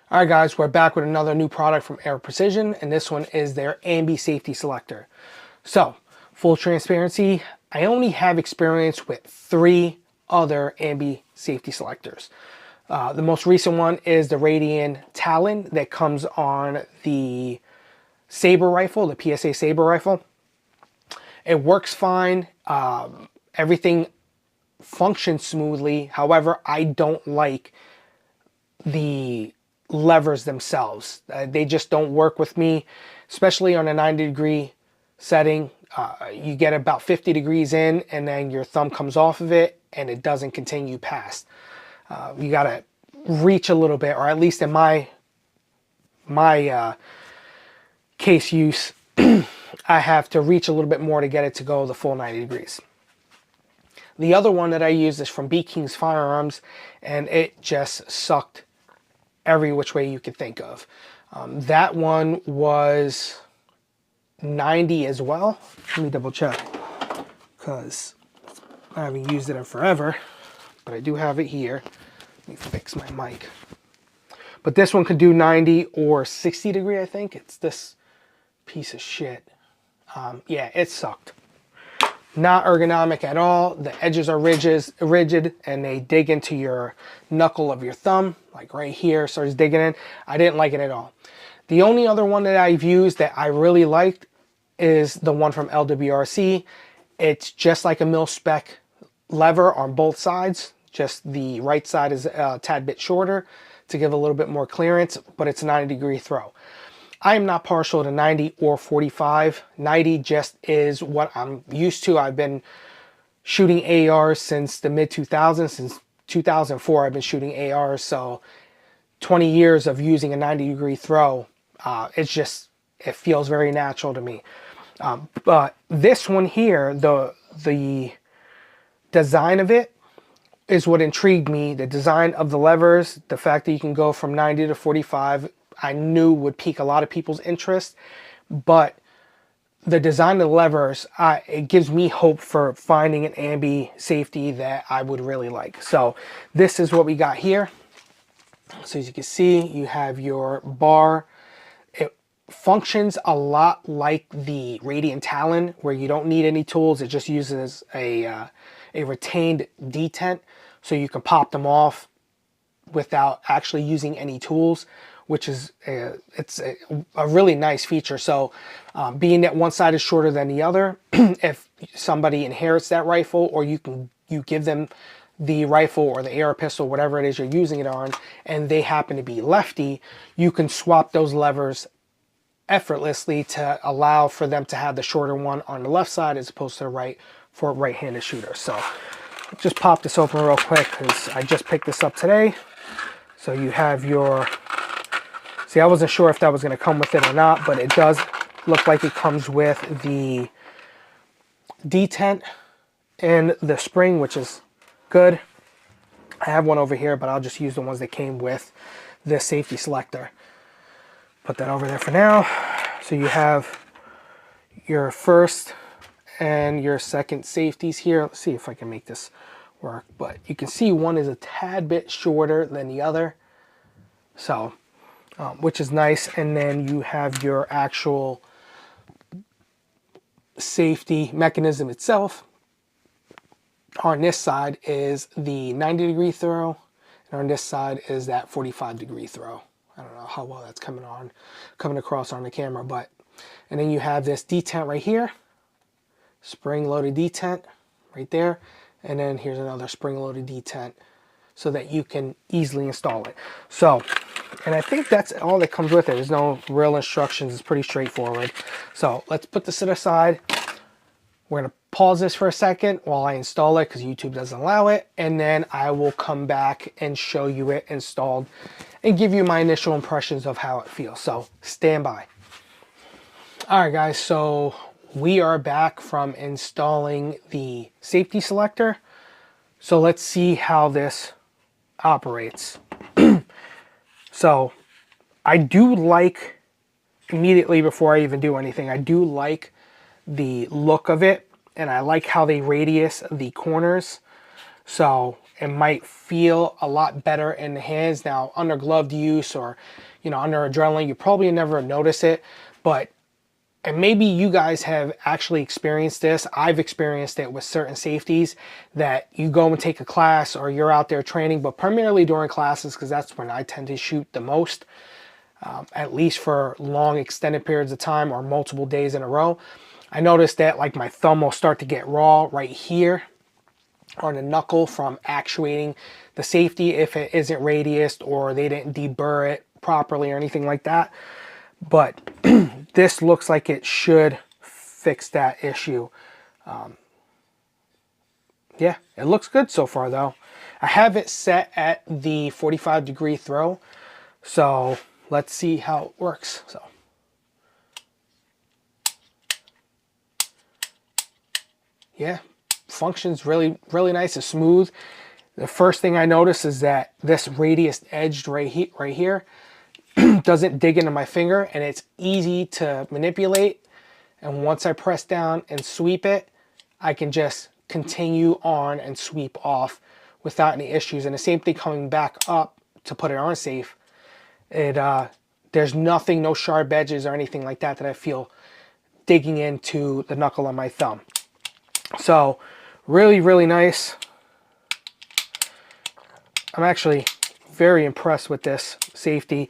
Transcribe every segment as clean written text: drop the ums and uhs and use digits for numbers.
All right, guys, we're back with another new product from Aero Precision, and this one is their Ambi Safety Selector. So, full transparency, I only have experience with 3 other Ambi Safety Selectors. The most recent one is the Radian Talon that comes on the Saber rifle, the PSA Saber rifle. It works fine. Everything functions smoothly. However, I don't like the levers themselves. They just don't work with me, especially on a 90-degree setting. You get about 50 degrees in and then your thumb comes off of it and it doesn't continue past. You got to reach a little bit, or at least in my case use, I have to reach a little bit more to get it to go the full 90 degrees. The other one that I use is from B King's Firearms, and it just sucked every which way you could think of. That one was 90 as well. Let me double check, because I haven't used it in forever, but I do have it here. Let me fix my mic. But this one could do 90 or 60 degree, I think. It's this piece of shit. Yeah, it sucked. Not ergonomic at all. The edges are rigid, and they dig into your knuckle of your thumb, like right here, starts digging in. I didn't like it at all. The only other one that I've used that I really liked is the one from LWRC. It's just like a mil-spec lever on both sides. Just the right side is a tad bit shorter to give a little bit more clearance, but it's a 90-degree throw. I am not partial to 90 or 45. 90 just is what I'm used to. I've been shooting ARs since the mid-2000s. Since 2004, I've been shooting ARs. So 20 years of using a 90-degree throw, it feels very natural to me. But this one here, the design of it is what intrigued me. The design of the levers, the fact that you can go from 90 to 45, I knew would pique a lot of people's interest, but the design of the levers, it gives me hope for finding an Ambi safety that I would really like. So this is what we got here. So as you can see, you have your bar. It functions a lot like the Radian Talon, where you don't need any tools. It just uses a retained detent, so you can pop them off without actually using any tools, which is it's a really nice feature. So being that one side is shorter than the other, if somebody inherits that rifle, or you give them the rifle or the AR pistol, whatever it is you're using it on, and they happen to be lefty, you can swap those levers effortlessly to allow for them to have the shorter one on the left side as opposed to the right for a right-handed shooter. So just pop this open real quick, because I just picked this up today. So you have your, see, I wasn't sure if that was going to come with it or not, but it does look like it comes with the detent and the spring, which is good. I have one over here, but I'll just use the ones that came with this safety selector. Put that over there for now. So you have your first and your second safeties here. Let's see if I can make this work, but you can see one is a tad bit shorter than the other, so which is nice. And then you have your actual safety mechanism itself. On this side is the 90-degree throw, and on this side is that 45-degree throw. I don't know how well that's coming across on the camera, but, and then you have this detent right here, spring-loaded detent right there, and then here's another spring-loaded detent so that you can easily install it. So, and I think that's all that comes with it. There's no real instructions. It's pretty straightforward. So let's put this to the side. We're going to pause this for a second while I install it, because YouTube doesn't allow it, and then I will come back and show you it installed and give you my initial impressions of how it feels. So stand by. All right, guys, so we are back from installing the safety selector. So let's see how this operates. So I do like, immediately before I even do anything, I do like the look of it, and I like how they radius the corners. So it might feel a lot better in the hands. Now, under gloved use or, you know, under adrenaline, you probably never notice it, but, and maybe you guys have actually experienced this. I've experienced it with certain safeties that you go and take a class or you're out there training, but primarily during classes, because that's when I tend to shoot the most, at least for long extended periods of time or multiple days in a row. I noticed that like my thumb will start to get raw right here on the knuckle from actuating the safety if it isn't radiused or they didn't deburr it properly or anything like that. But this looks like it should fix that issue. Yeah, it looks good so far though. I have it set at the 45-degree throw, so let's see how it works. So yeah, functions really nice. It's smooth. The first thing I notice is that this radius edged right here doesn't dig into my finger, and it's easy to manipulate. And once I press down and sweep it, I can just continue on and sweep off without any issues. And the same thing coming back up to put it on safe. There's nothing, no sharp edges or anything like that that I feel digging into the knuckle on my thumb. So really nice. I'm actually very impressed with this safety.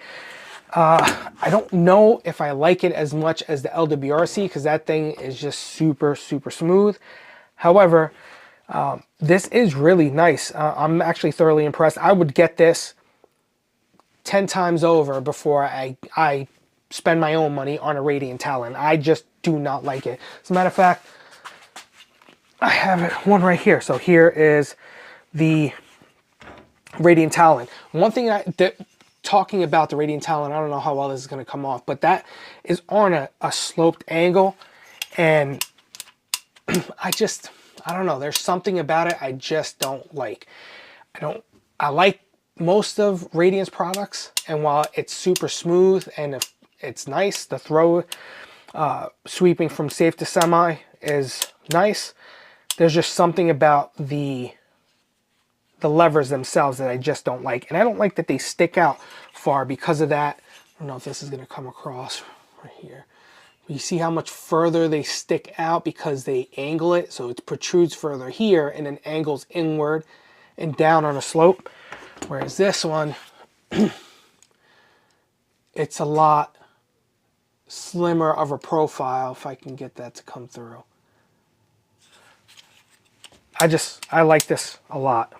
I don't know if I like it as much as the LWRC because that thing is just super smooth. However, this is really nice. I'm actually thoroughly impressed. I would get this 10 times over before I spend my own money on a Radiant Talon. I just do not like it. As a matter of fact, I have one right here. So here is the Radiant Talon. One thing talking about the Radiant Talon, I don't know how well this is going to come off, but that is on a sloped angle, and I don't know, there's something about it I just don't like. I like most of Radiant's products, and while it's super smooth and it's nice, the throw sweeping from safe to semi is nice, there's just something about the levers themselves that I just don't like. And I don't like that they stick out far because of that. I don't know if this is going to come across right here. You see how much further they stick out because they angle it, so it protrudes further here and then angles inward and down on a slope. Whereas this one, it's a lot slimmer of a profile, if I can get that to come through. I like this a lot.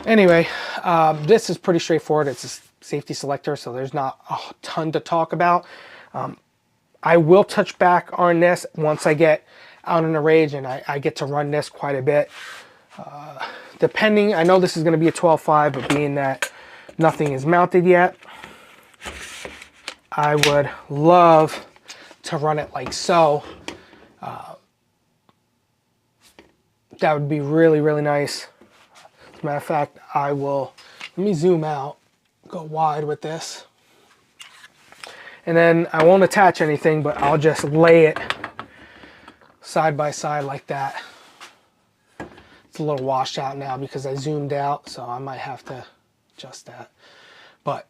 Anyway, this is pretty straightforward. It's a safety selector, so there's not a ton to talk about. I will touch back on this once I get out on the range and I get to run this quite a bit. Depending, I know this is going to be a 12.5, but being that nothing is mounted yet, I would love to run it like so. That would be really nice. As a matter of fact, let me zoom out, go wide with this. And then I won't attach anything, but I'll just lay it side by side like that. It's a little washed out now because I zoomed out, so I might have to adjust that. But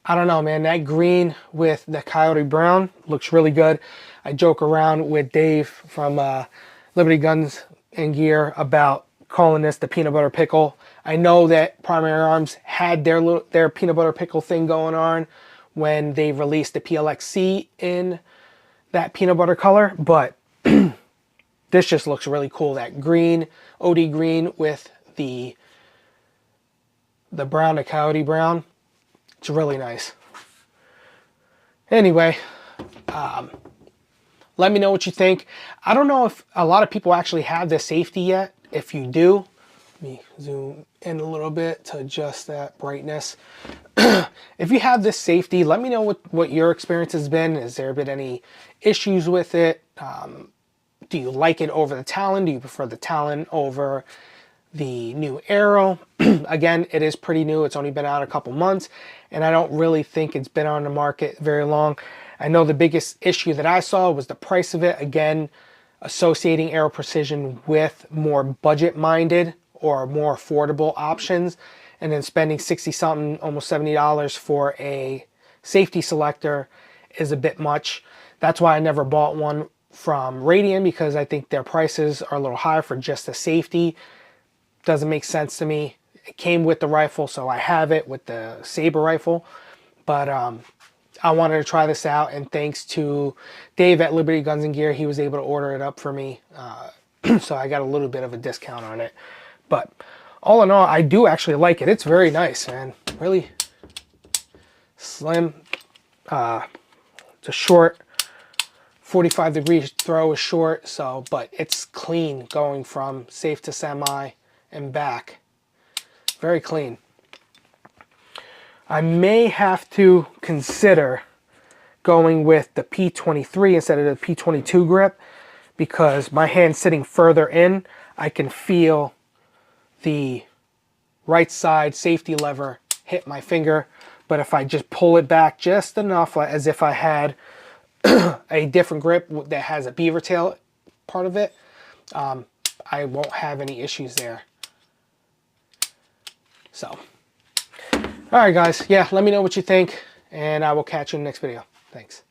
I don't know, man, that green with the coyote brown looks really good. I joke around with Dave from Liberty Guns and Gear about calling this the peanut butter pickle. I know that Primary Arms had their peanut butter pickle thing going on when they released the PLXC in that peanut butter color, but this just looks really cool. That green, OD green with the brown, the coyote brown. It's really nice. Anyway, let me know what you think. I don't know if a lot of people actually have this safety yet. If you do, let me zoom in a little bit to adjust that brightness. If you have this safety, let me know what your experience has been. Has there been any issues with it? Do you like it over the Talon? Do you prefer the Talon over the new Aero? Again, it is pretty new. It's only been out a couple months, and I don't really think it's been on the market very long. I know the biggest issue that I saw was the price of it. Again, associating Aero Precision with more budget-minded or more affordable options, and then spending 60 something, almost $70 for a safety selector is a bit much. That's why I never bought one from Radian, because I think their prices are a little high for just the safety. Doesn't make sense to me. It came with the rifle, so I have it with the Saber rifle. But I wanted to try this out, and thanks to Dave at Liberty Guns and Gear, he was able to order it up for me. So I got a little bit of a discount on it. But all in all, I do actually like it. It's very nice, man. Really slim. It's a short 45-degree throw is short, so but it's clean going from safe to semi and back. Very clean. I may have to consider going with the P23 instead of the P22 grip, because my hand's sitting further in. I can feel the right side safety lever hit my finger, but if I just pull it back just enough, as if I had a different grip that has a beaver tail part of it, I won't have any issues there. So, alright guys, yeah, let me know what you think, and I will catch you in the next video. Thanks.